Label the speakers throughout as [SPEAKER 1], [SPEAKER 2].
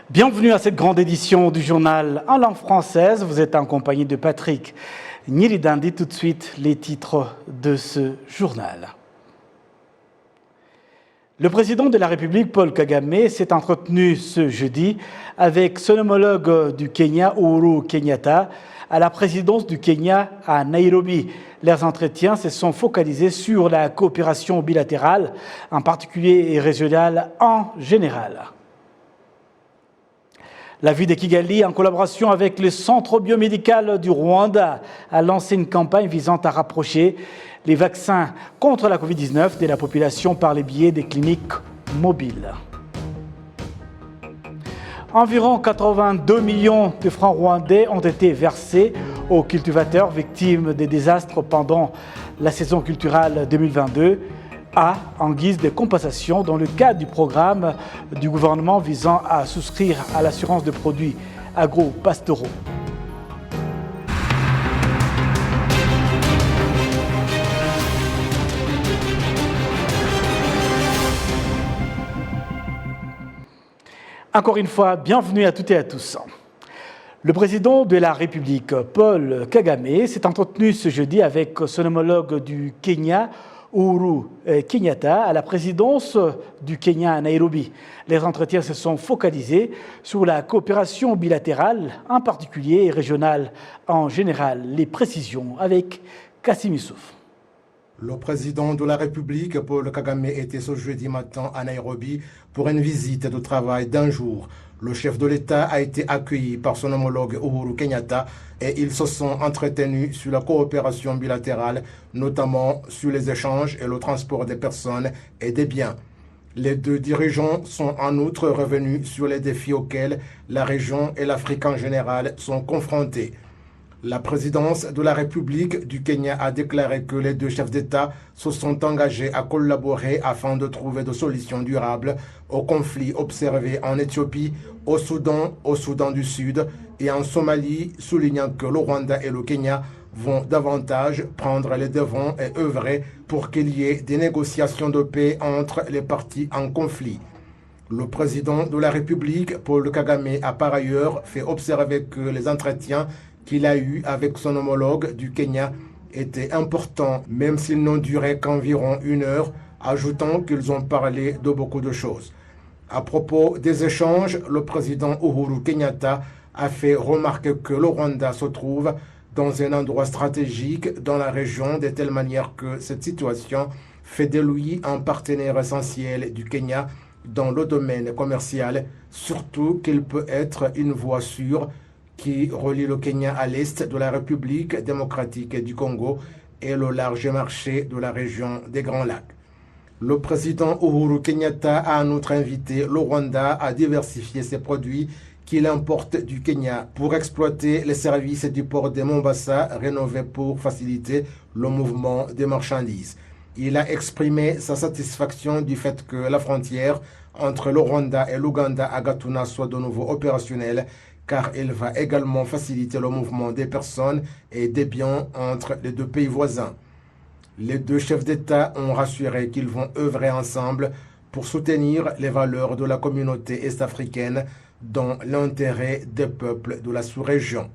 [SPEAKER 1] Bienvenue à cette grande édition du journal en langue française. Vous êtes en compagnie de Patrick Nyiridandi. Tout de suite, les titres de ce journal. Le président de la République, Paul Kagame, s'est entretenu ce jeudi avec son homologue du Kenya, Uhuru Kenyatta, à la présidence du Kenya à Nairobi. Leurs entretiens se sont focalisés sur la coopération bilatérale, en particulier et régionale en général. La ville de Kigali, en collaboration avec le Centre biomédical du Rwanda, a lancé une campagne visant à rapprocher les vaccins contre la Covid-19 de la population par le biais des cliniques mobiles. Environ 82 millions de francs rwandais ont été versés aux cultivateurs victimes des désastres pendant la saison culturelle 2022. En guise de compensation dans le cadre du programme du gouvernement visant à souscrire à l'assurance de produits agro-pastoraux. Encore une fois, bienvenue à toutes et à tous. Le président de la République, Paul Kagame, s'est entretenu ce jeudi avec son homologue du Kenya, Uhuru Kenyatta, à la présidence du Kenya à Nairobi. Les entretiens se sont focalisés sur la coopération bilatérale, en particulier et régionale en général. Les précisions avec Kassim Youssouf.
[SPEAKER 2] Le président de la République, Paul Kagame, était ce jeudi matin à Nairobi pour une visite de travail d'un jour. Le chef de l'État a été accueilli par son homologue Uhuru Kenyatta et ils se sont entretenus sur la coopération bilatérale, notamment sur les échanges et le transport des personnes et des biens. Les deux dirigeants sont en outre revenus sur les défis auxquels la région et l'Afrique en général sont confrontés. La présidence de la République du Kenya a déclaré que les deux chefs d'État se sont engagés à collaborer afin de trouver des solutions durables aux conflits observés en Éthiopie, au Soudan du Sud et en Somalie, soulignant que le Rwanda et le Kenya vont davantage prendre les devants et œuvrer pour qu'il y ait des négociations de paix entre les parties en conflit. Le président de la République, Paul Kagame, a par ailleurs fait observer que les entretiens qu'il a eus avec son homologue du Kenya étaient importants, même s'ils n'ont duré qu'environ 1 heure, ajoutant qu'ils ont parlé de beaucoup de choses. À propos des échanges, le président Uhuru Kenyatta a fait remarquer que le Rwanda se trouve dans un endroit stratégique dans la région de telle manière que cette situation fait de lui un partenaire essentiel du Kenya dans le domaine commercial, surtout qu'il peut être une voie sûre qui relie le Kenya à l'est de la République démocratique du Congo et le large marché de la région des Grands Lacs. Le président Uhuru Kenyatta a en outre invité le Rwanda à diversifier ses produits qu'il importe du Kenya pour exploiter les services du port de Mombasa rénové pour faciliter le mouvement des marchandises. Il a exprimé sa satisfaction du fait que la frontière entre le Rwanda et l'Ouganda à Gatuna soit de nouveau opérationnelle, car elle va également faciliter le mouvement des personnes et des biens entre les deux pays voisins. Les deux chefs d'État ont rassuré qu'ils vont œuvrer ensemble pour soutenir les valeurs de la communauté est-africaine dans l'intérêt des peuples de la sous-région.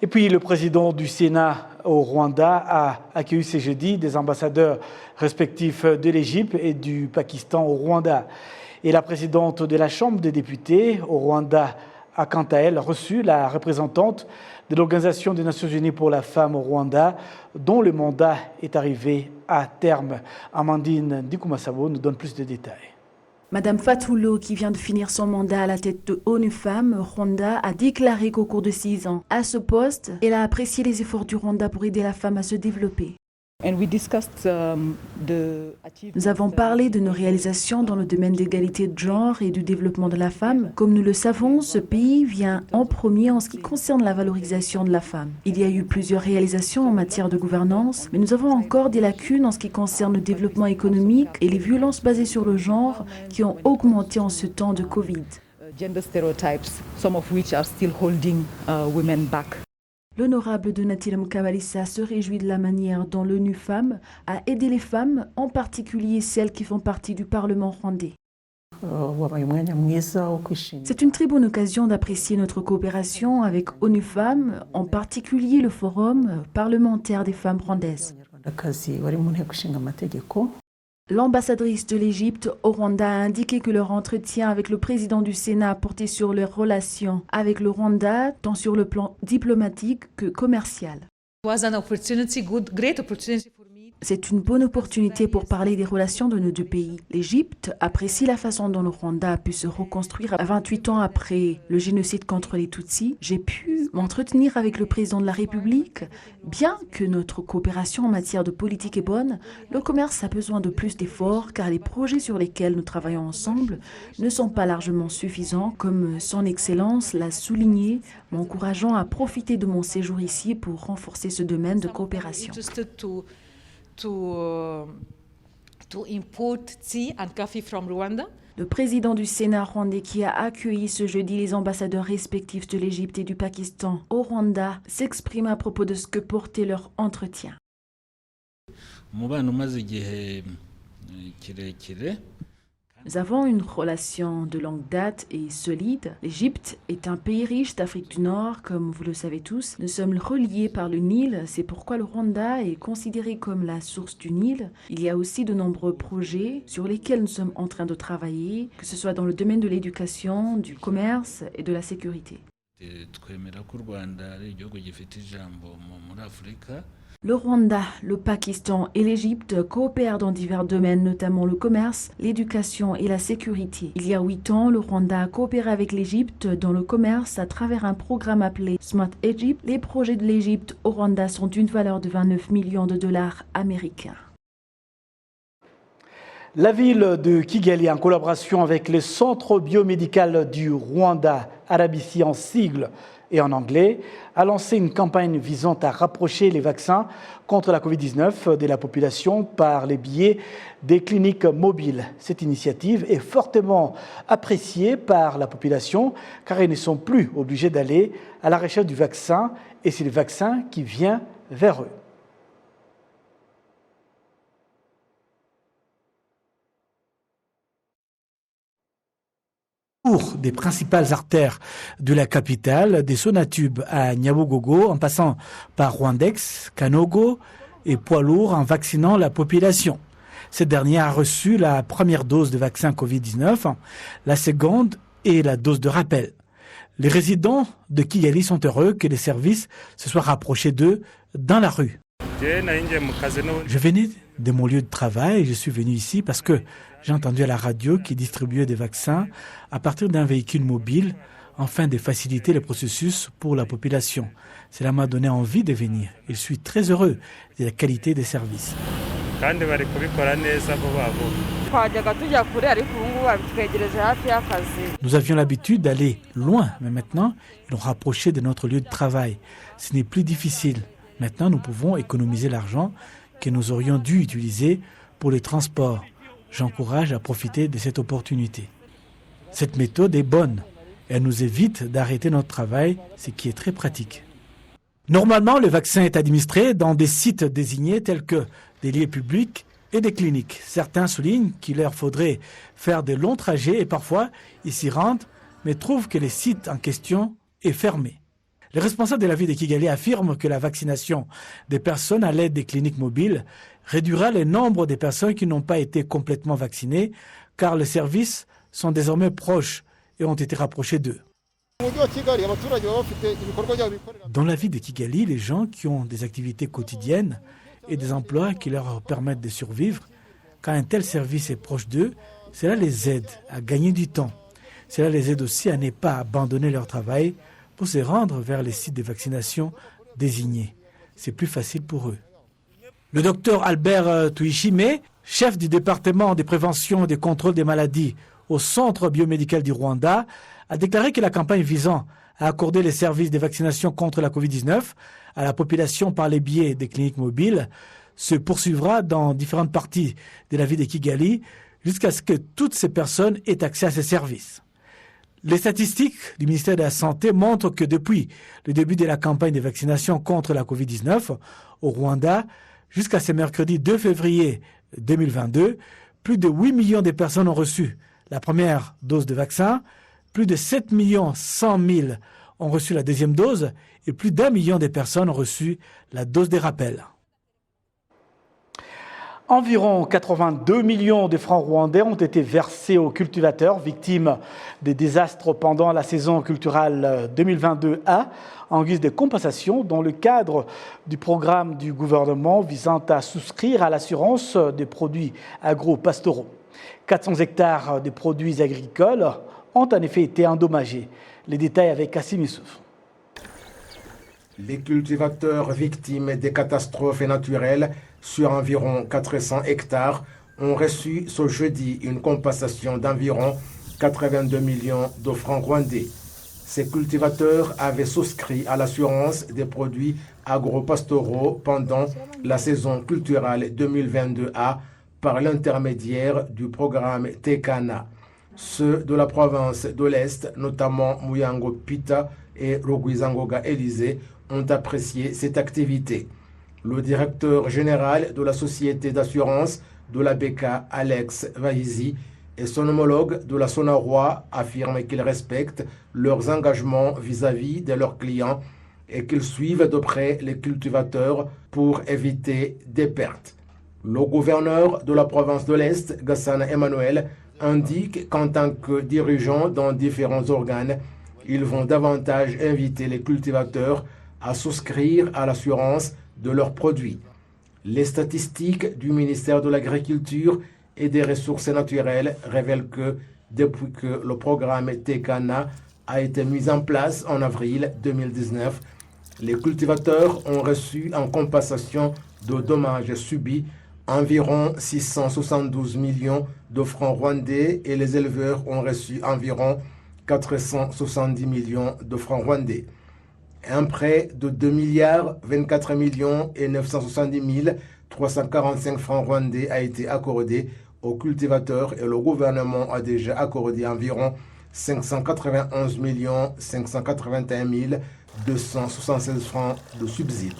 [SPEAKER 1] Et puis le président du Sénat au Rwanda a accueilli ce jeudi des ambassadeurs respectifs de l'Égypte et du Pakistan au Rwanda. Et la présidente de la Chambre des députés au Rwanda a quant à elle reçu la représentante de l'Organisation des Nations Unies pour la femme au Rwanda, dont le mandat est arrivé à terme. Amandine Dikumasabo nous donne plus de détails.
[SPEAKER 3] Madame Fatoulo, qui vient de finir son mandat à la tête de ONU Femmes Rwanda, a déclaré qu'au cours de 6 ans à ce poste, elle a apprécié les efforts du Rwanda pour aider la femme à se développer. Nous avons parlé de nos réalisations dans le domaine de l'égalité de genre et du développement de la femme. Comme nous le savons, ce pays vient en premier en ce qui concerne la valorisation de la femme. Il y a eu plusieurs réalisations en matière de gouvernance, mais nous avons encore des lacunes en ce qui concerne le développement économique et les violences basées sur le genre qui ont augmenté en ce temps de Covid.
[SPEAKER 4] Gender stereotypes, some of which are still holding women back.
[SPEAKER 3] L'honorable Donatilla Mukabalisa se réjouit de la manière dont l'ONU Femmes a aidé les femmes, en particulier celles qui font partie du Parlement rwandais. C'est une très bonne occasion d'apprécier notre coopération avec ONU Femmes, en particulier le Forum parlementaire des femmes rwandaises. L'ambassadrice de l'Égypte au Rwanda a indiqué que leur entretien avec le président du Sénat portait sur leurs relations avec le Rwanda, tant sur le plan diplomatique que commercial. C'est une bonne opportunité pour parler des relations de nos deux pays. L'Égypte apprécie la façon dont le Rwanda a pu se reconstruire 28 ans après le génocide contre les Tutsis. J'ai pu m'entretenir avec le président de la République. Bien que notre coopération en matière de politique est bonne, le commerce a besoin de plus d'efforts car les projets sur lesquels nous travaillons ensemble ne sont pas largement suffisants, comme Son Excellence l'a souligné, m'encourageant à profiter de mon séjour ici pour renforcer ce domaine de coopération.
[SPEAKER 5] To import tea and coffee from Rwanda.
[SPEAKER 3] Le président du Sénat rwandais qui a accueilli ce jeudi les ambassadeurs respectifs de l'Égypte et du Pakistan au Rwanda s'exprime à propos de ce que portait leur entretien. Nous avons une relation de longue date et solide. L'Égypte est un pays riche d'Afrique du Nord, comme vous le savez tous. Nous sommes reliés par le Nil, c'est pourquoi le Rwanda est considéré comme la source du Nil. Il y a aussi de nombreux projets sur lesquels nous sommes en train de travailler, que ce soit dans le domaine de l'éducation, du commerce et de la sécurité. Le Rwanda, le Pakistan et l'Égypte coopèrent dans divers domaines, notamment le commerce, l'éducation et la sécurité. Il y a 8 ans, le Rwanda a coopéré avec l'Égypte dans le commerce à travers un programme appelé Smart Egypt. Les projets de l'Égypte au Rwanda sont d'une valeur de 29 millions de dollars américains.
[SPEAKER 1] La ville de Kigali, en collaboration avec le Centre biomédical du Rwanda, Arabici en sigle et en anglais, a lancé une campagne visant à rapprocher les vaccins contre la Covid-19 de la population par les biais des cliniques mobiles. Cette initiative est fortement appréciée par la population car ils ne sont plus obligés d'aller à la recherche du vaccin et c'est le vaccin qui vient vers eux. Des principales artères de la capitale, des Sonatubes à Nyabugogo, en passant par Rwandex, Kanogo et poids lourds en vaccinant la population. Cette dernière a reçu la première dose de vaccin Covid-19, la seconde et la dose de rappel. Les résidents de Kigali sont heureux que les services se soient rapprochés d'eux dans la rue. Je venais de mon lieu de travail et je suis venu ici parce que j'ai entendu à la radio qu'ils distribuaient des vaccins à partir d'un véhicule mobile afin de faciliter le processus pour la population. Cela m'a donné envie de venir. Je suis très heureux de la qualité des services. Nous avions l'habitude d'aller loin, mais maintenant, ils nous rapproché de notre lieu de travail. Ce n'est plus difficile. Maintenant, nous pouvons économiser l'argent que nous aurions dû utiliser pour les transports. J'encourage à profiter de cette opportunité. Cette méthode est bonne. Elle nous évite d'arrêter notre travail, ce qui est très pratique. Normalement, le vaccin est administré dans des sites désignés tels que des lieux publics et des cliniques. Certains soulignent qu'il leur faudrait faire de longs trajets et parfois ils s'y rendent, mais trouvent que le site en question est fermé. Les responsables de la ville de Kigali affirment que la vaccination des personnes à l'aide des cliniques mobiles réduira le nombre des personnes qui n'ont pas été complètement vaccinées, car les services sont désormais proches et ont été rapprochés d'eux. Dans la ville de Kigali, les gens qui ont des activités quotidiennes et des emplois qui leur permettent de survivre, quand un tel service est proche d'eux, cela les aide à gagner du temps. Cela les aide aussi à ne pas abandonner leur travail pour se rendre vers les sites de vaccination désignés. C'est plus facile pour eux. Le docteur Albert Tuyishime, chef du département de prévention et de contrôle des maladies au Centre biomédical du Rwanda, a déclaré que la campagne visant à accorder les services de vaccination contre la Covid-19 à la population par les biais des cliniques mobiles se poursuivra dans différentes parties de la ville de Kigali jusqu'à ce que toutes ces personnes aient accès à ces services. Les statistiques du ministère de la Santé montrent que depuis le début de la campagne de vaccination contre la Covid-19 au Rwanda, jusqu'à ce mercredi 2 février 2022, plus de 8 millions de personnes ont reçu la première dose de vaccin. Plus de 7 100 000 ont reçu la deuxième dose et plus d'1 million de personnes ont reçu la dose des rappels. Environ 82 millions de francs rwandais ont été versés aux cultivateurs victimes des désastres pendant la saison culturelle 2022A en guise de compensation dans le cadre du programme du gouvernement visant à souscrire à l'assurance des produits agro-pastoraux. 400 hectares de produits agricoles ont en effet été endommagés. Les détails avec Kassim Issouf.
[SPEAKER 2] Les cultivateurs victimes des catastrophes naturelles sur environ 400 hectares ont reçu ce jeudi une compensation d'environ 82 millions de francs rwandais. Ces cultivateurs avaient souscrit à l'assurance des produits agro-pastoraux pendant la saison culturelle 2022A par l'intermédiaire du programme Tekana. Ceux de la province de l'Est, notamment Muyango Pita et Rugwizangoga Élysée, ont apprécié cette activité. Le directeur général de la société d'assurance de la BK, Alex Vahizi, et son homologue de la Sonarwa affirment qu'ils respectent leurs engagements vis-à-vis de leurs clients et qu'ils suivent de près les cultivateurs pour éviter des pertes. Le gouverneur de la province de l'Est, Gassana Emmanuel, indique qu'en tant que dirigeants dans différents organes, ils vont davantage inviter les cultivateurs à souscrire à l'assurance de leurs produits. Les statistiques du ministère de l'Agriculture et des Ressources naturelles révèlent que depuis que le programme Tekana a été mis en place en avril 2019, les cultivateurs ont reçu en compensation de dommages subis environ 672 millions de francs rwandais et les éleveurs ont reçu environ 470 millions de francs rwandais. Un prêt de 2 milliards 24 millions et 970 345 francs rwandais a été accordé aux cultivateurs et le gouvernement a déjà accordé environ 591 581 276 francs de subsides.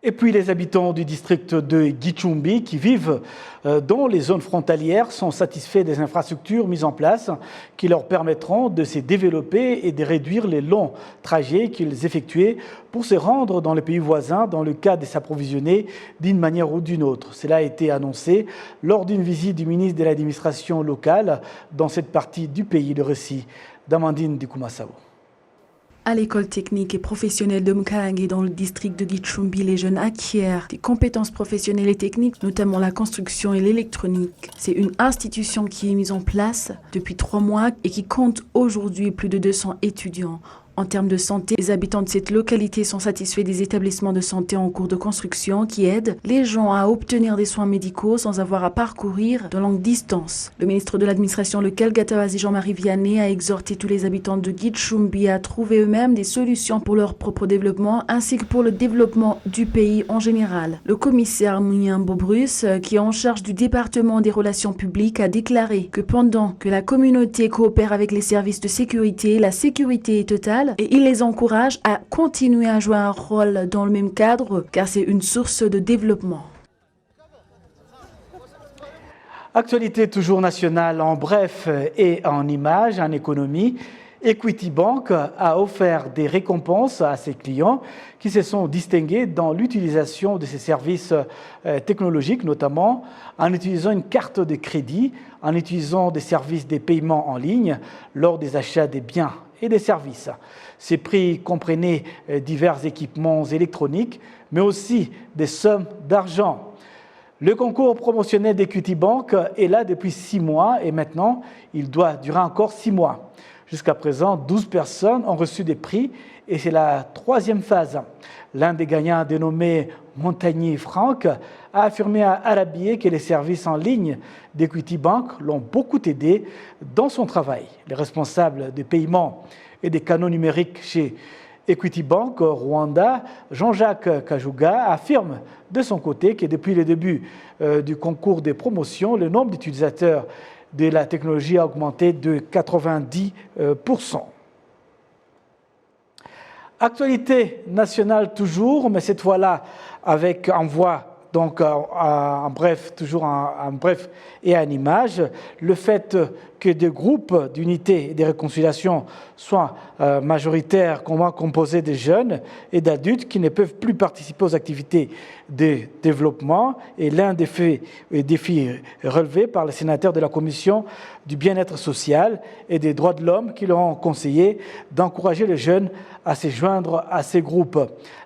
[SPEAKER 1] Et puis les habitants du district de Gicumbi qui vivent dans les zones frontalières sont satisfaits des infrastructures mises en place qui leur permettront de se développer et de réduire les longs trajets qu'ils effectuaient pour se rendre dans les pays voisins dans le cas de s'approvisionner d'une manière ou d'une autre. Cela a été annoncé lors d'une visite du ministre de l'administration locale dans cette partie du pays. Le récit d'Amandine Dikoumassao.
[SPEAKER 3] À l'école technique et professionnelle de Mkarange dans le district de Gicumbi, les jeunes acquièrent des compétences professionnelles et techniques, notamment la construction et l'électronique. C'est une institution qui est mise en place depuis 3 mois et qui compte aujourd'hui plus de 200 étudiants. En termes de santé, les habitants de cette localité sont satisfaits des établissements de santé en cours de construction qui aident les gens à obtenir des soins médicaux sans avoir à parcourir de longues distances. Le ministre de l'administration locale, Gatabazi Jean-Marie Vianney, a exhorté tous les habitants de Gicumbi à trouver eux-mêmes des solutions pour leur propre développement ainsi que pour le développement du pays en général. Le commissaire Muyambo Bruce, qui est en charge du département des relations publiques, a déclaré que pendant que la communauté coopère avec les services de sécurité, la sécurité est totale et il les encourage à continuer à jouer un rôle dans le même cadre car c'est une source de développement.
[SPEAKER 1] Actualité toujours nationale en bref et en images, en économie. Equity Bank a offert des récompenses à ses clients qui se sont distingués dans l'utilisation de ses services technologiques, notamment en utilisant une carte de crédit, en utilisant des services de paiement en ligne lors des achats des biens et des services. Ces prix comprenaient divers équipements électroniques, mais aussi des sommes d'argent. Le concours promotionnel d'Equity Bank est là depuis 6 mois et maintenant, il doit durer encore 6 mois. Jusqu'à présent, 12 personnes ont reçu des prix et c'est la 3e phase. L'un des gagnants, dénommé Montagnier Franck, a affirmé à Arabier que les services en ligne d'Equity Bank l'ont beaucoup aidé dans son travail. Les responsables des paiements et des canaux numériques chez Equity Bank Rwanda, Jean-Jacques Kajuga, affirme de son côté que depuis le début du concours des promotions, le nombre d'utilisateurs de la technologie a augmenté de 90%. Actualité nationale toujours, mais cette fois-là avec en voie donc en bref, toujours en bref et en image, le fait que des groupes d'unité et de réconciliation soient majoritaires, composés de jeunes et d'adultes qui ne peuvent plus participer aux activités de développement est l'un des défis relevés par les sénateurs de la Commission du bien-être social et des droits de l'homme qui leur ont conseillé d'encourager les jeunes à se joindre à ces groupes.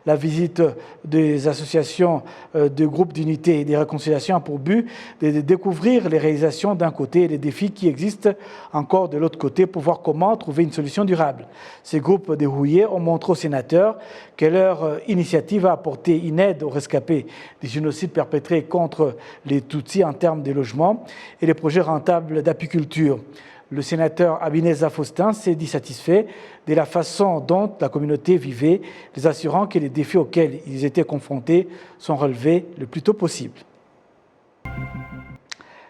[SPEAKER 1] La visite des associations de groupes d'unité et de réconciliation a pour but de découvrir les réalisations d'un côté et les défis qui existent encore de l'autre côté pour voir comment trouver une solution durable. Ces groupes dérouillés ont montré aux sénateurs que leur initiative a apporté une aide aux rescapés des génocides perpétrés contre les Tutsis en termes de logement et les projets rentables d'apiculture. Le sénateur Abineza Faustin s'est dit satisfait de la façon dont la communauté vivait, les assurant que les défis auxquels ils étaient confrontés sont relevés le plus tôt possible.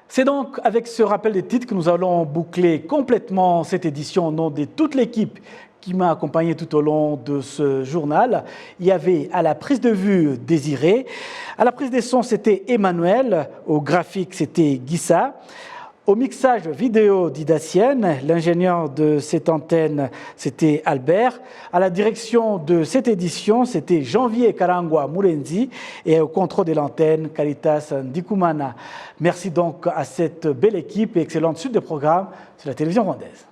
[SPEAKER 1] C'est donc avec ce rappel des titres que nous allons boucler complètement cette édition au nom de toute l'équipe qui m'a accompagné tout au long de ce journal. Il y avait à la prise de vue Désiré, à la prise des sons c'était Emmanuel, au graphique c'était Guissa, au mixage vidéo d'Idacienne, l'ingénieur de cette antenne c'était Albert, à la direction de cette édition c'était Janvier Karangwa Moulenzi et au contrôle de l'antenne Caritas Ndikumana. Merci donc à cette belle équipe et excellente suite de programmes sur la télévision rwandaise.